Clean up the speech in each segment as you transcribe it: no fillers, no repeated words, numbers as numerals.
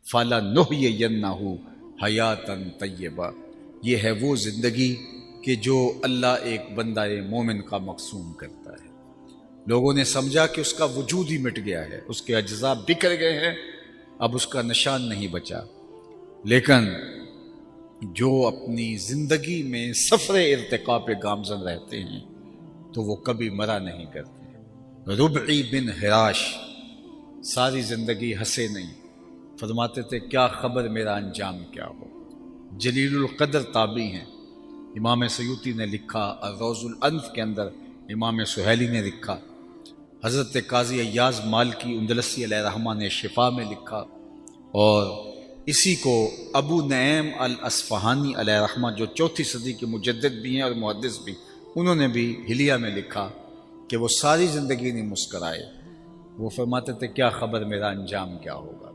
فَلَنُحْيِيَنَّهُ حَيَاتًا طَيِّبَةً، یہ ہے وہ زندگی کہ جو اللہ ایک بندہ مومن کا مقسوم کرتا ہے۔ لوگوں نے سمجھا کہ اس کا وجود ہی مٹ گیا ہے، اس کے اجزاء بکھر گئے ہیں، اب اس کا نشان نہیں بچا، لیکن جو اپنی زندگی میں سفر ارتقاء پہ گامزن رہتے ہیں تو وہ کبھی مرا نہیں کرتے۔ ربعی بن حراش ساری زندگی ہنسے نہیں، فرماتے تھے کیا خبر میرا انجام کیا ہو۔ جلیل القدر تابعی ہیں، امام سیوطی نے لکھا، الروض الانف کے اندر امام سہیلی نے لکھا، حضرت قاضی ایاز مالکی اندلسی علیہ رحمہ نے شفا میں لکھا، اور اسی کو ابو نعیم الاصفہانی علیہ رحمہ جو 4 صدی کے مجدد بھی ہیں اور محدث بھی، انہوں نے بھی حلیہ میں لکھا کہ وہ ساری زندگی نہیں مسکرائے۔ وہ فرماتے تھے کیا خبر میرا انجام کیا ہوگا۔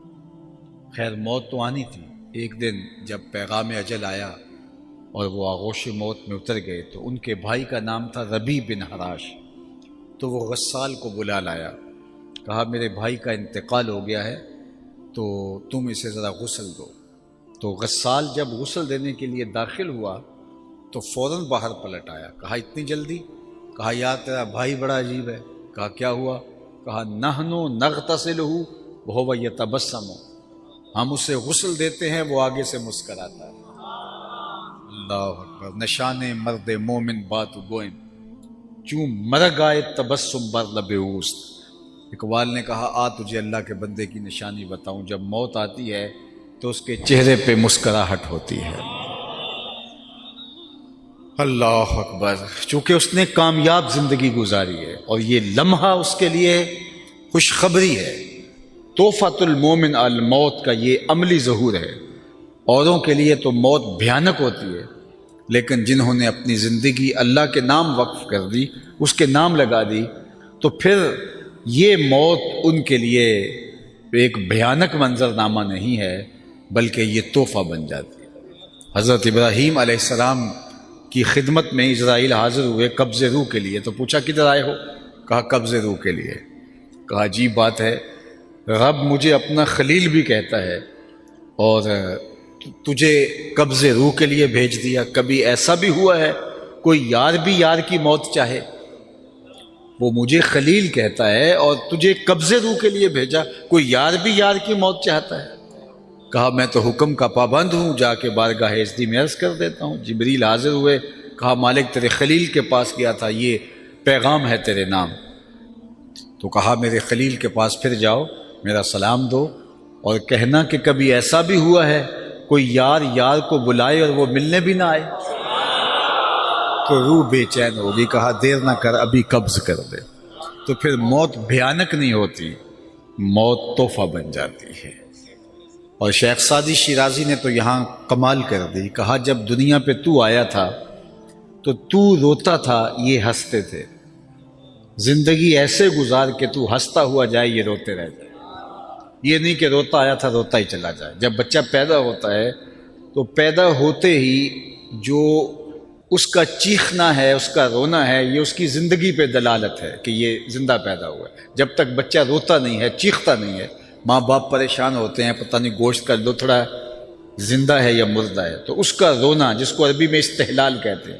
خیر موت تو آنی تھی۔ ایک دن جب پیغام اجل آیا اور وہ آغوش موت میں اتر گئے تو ان کے بھائی کا نام تھا ربیع بن حراش، تو وہ غسال کو بلا لایا، کہا میرے بھائی کا انتقال ہو گیا ہے تو تم اسے ذرا غسل دو۔ تو غسال جب غسل دینے کے لیے داخل ہوا تو فوراً باہر پلٹ آیا، کہا اتنی جلدی؟ کہا یار تیرا بھائی بڑا عجیب ہے۔ کہا کیا ہوا؟ کہا نحن نغتسلہ وہو یتبسم، ہم اسے غسل دیتے ہیں وہ آگے سے مسکراتا ہے۔ اللہ اکبر، نشان مرد مومن بات گوئم، چوں مرگ آئے تبسم بر لب اوست۔ اقبال نے کہا آ تجھے اللہ کے بندے کی نشانی بتاؤں، جب موت آتی ہے تو اس کے چہرے پہ مسکراہٹ ہوتی ہے۔ اللہ اکبر، چونکہ اس نے کامیاب زندگی گزاری ہے اور یہ لمحہ اس کے لیے خوشخبری ہے۔ تحفۃ المومن الموت کا یہ عملی ظہور ہے۔ اوروں کے لیے تو موت بھیانک ہوتی ہے، لیکن جنہوں نے اپنی زندگی اللہ کے نام وقف کر دی، اس کے نام لگا دی، تو پھر یہ موت ان کے لیے ایک بھیانک منظرنامہ نہیں ہے بلکہ یہ تحفہ بن جاتی ہے۔ حضرت ابراہیم علیہ السلام کی خدمت میں اسرائیل حاضر ہوئے قبض روح کے لیے، تو پوچھا کدھر آئے ہو؟ کہا قبض روح کے لیے۔ کہا عجیب بات ہے، رب مجھے اپنا خلیل بھی کہتا ہے اور تجھے قبض روح کے لیے بھیج دیا۔ کبھی ایسا بھی ہوا ہے کوئی یار بھی یار کی موت چاہے؟ وہ مجھے خلیل کہتا ہے اور تجھے قبض روح کے لیے بھیجا، کوئی یار بھی یار کی موت چاہتا ہے؟ کہا میں تو حکم کا پابند ہوں، جا کے بارگاہ عزتی میں عرض کر دیتا ہوں۔ جبریل حاضر ہوئے، کہا مالک تیرے خلیل کے پاس گیا تھا، یہ پیغام ہے تیرے نام۔ تو کہا میرے خلیل کے پاس پھر جاؤ، میرا سلام دو اور کہنا کہ کبھی ایسا بھی ہوا ہے کوئی یار یار کو بلائے اور وہ ملنے بھی نہ آئے؟ تو روح بے چین ہوگی، کہا دیر نہ کر، ابھی قبض کر دے۔ تو پھر موت بھیانک نہیں ہوتی، موت تحفہ بن جاتی ہے۔ اور شیخ سعدی شیرازی نے تو یہاں کمال کر دی، کہا جب دنیا پہ تو آیا تھا تو تو روتا تھا، یہ ہنستے تھے۔ زندگی ایسے گزار کہ تو ہنستا ہوا جائے، یہ روتے رہ جائے۔ یہ نہیں کہ روتا آیا تھا روتا ہی چلا جائے۔ جب بچہ پیدا ہوتا ہے تو پیدا ہوتے ہی جو اس کا چیخنا ہے، اس کا رونا ہے، یہ اس کی زندگی پہ دلالت ہے کہ یہ زندہ پیدا ہوا ہے۔ جب تک بچہ روتا نہیں ہے، چیختا نہیں ہے، ماں باپ پریشان ہوتے ہیں، پتہ نہیں گوشت کا لتھڑا زندہ ہے یا مردہ ہے، تو اس کا رونا جس کو عربی میں استحلال کہتے ہیں،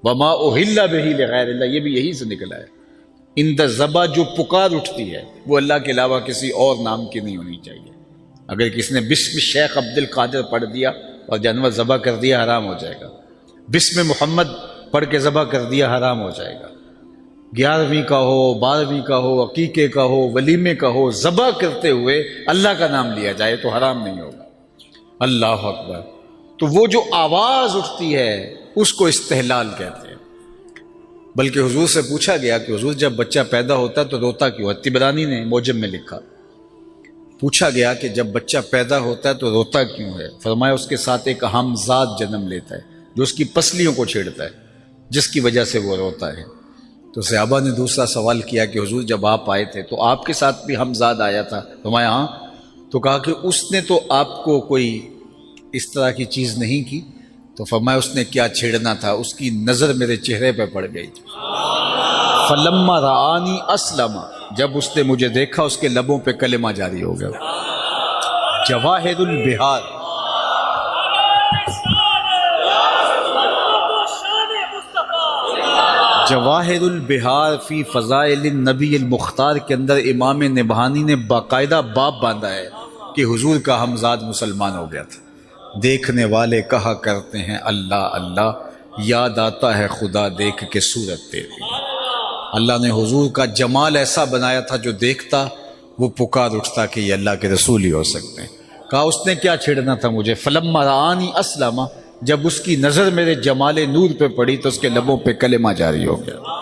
وما اہل بہ لغیر اللہ، یہ بھی یہی سے نکلا ہے۔ اند ذبح جو پکار اٹھتی ہے وہ اللہ کے علاوہ کسی اور نام کی نہیں ہونی چاہیے۔ اگر کسی نے بسم شیخ عبد القادر پڑھ دیا اور جانور ذبح کر دیا، حرام ہو جائے گا۔ بسم محمد پڑھ کے ذبح کر دیا، حرام ہو جائے گا۔ 11ویں کا ہو، 12ویں کا ہو، عقیقے کا ہو، ولیمے کا ہو، ذبح کرتے ہوئے اللہ کا نام لیا جائے تو حرام نہیں ہوگا۔ اللہ اکبر۔ تو وہ جو آواز اٹھتی ہے اس کو استحلال کہتے ہیں۔ بلکہ حضور سے پوچھا گیا کہ حضور جب بچہ پیدا ہوتا ہے تو روتا کیوں ہے؟ طبرانی نے موجم میں لکھا، پوچھا گیا کہ جب بچہ پیدا ہوتا ہے تو روتا کیوں ہے؟ فرمایا اس کے ساتھ ایک ہمزاد جنم لیتا ہے جو اس کی پسلیوں کو چھیڑتا ہے، جس کی وجہ سے وہ روتا ہے۔ تو صحابہ نے دوسرا سوال کیا کہ حضور جب آپ آئے تھے تو آپ کے ساتھ بھی ہمزاد آیا تھا؟ فرمایا ہاں۔ تو کہا کہ اس نے تو آپ کو کوئی اس طرح کی چیز نہیں کی؟ تو فرمایا اس نے کیا چھیڑنا تھا، اس کی نظر میرے چہرے پہ پڑ گئی۔ فلما رآنی اسلم، جب اس نے مجھے دیکھا اس کے لبوں پہ کلمہ جاری ہو گیا۔ جواہر البہار، جواہر البہار فی فضائل النبی المختار کے اندر امام نبہانی نے باقاعدہ باب باندھا ہے کہ حضور کا ہمزاد مسلمان ہو گیا تھا۔ دیکھنے والے کہا کرتے ہیں اللہ اللہ، یاد آتا ہے خدا دیکھ کے صورت تیری۔ اللہ نے حضور کا جمال ایسا بنایا تھا جو دیکھتا وہ پکار اٹھتا کہ یہ اللہ کے رسول ہی ہو سکتے ہیں۔ کہا اس نے کیا چھیڑنا تھا مجھے، فلما رآنی اسلم، جب اس کی نظر میرے جمال نور پہ پڑی تو اس کے لبوں پہ کلمہ جاری ہو گیا۔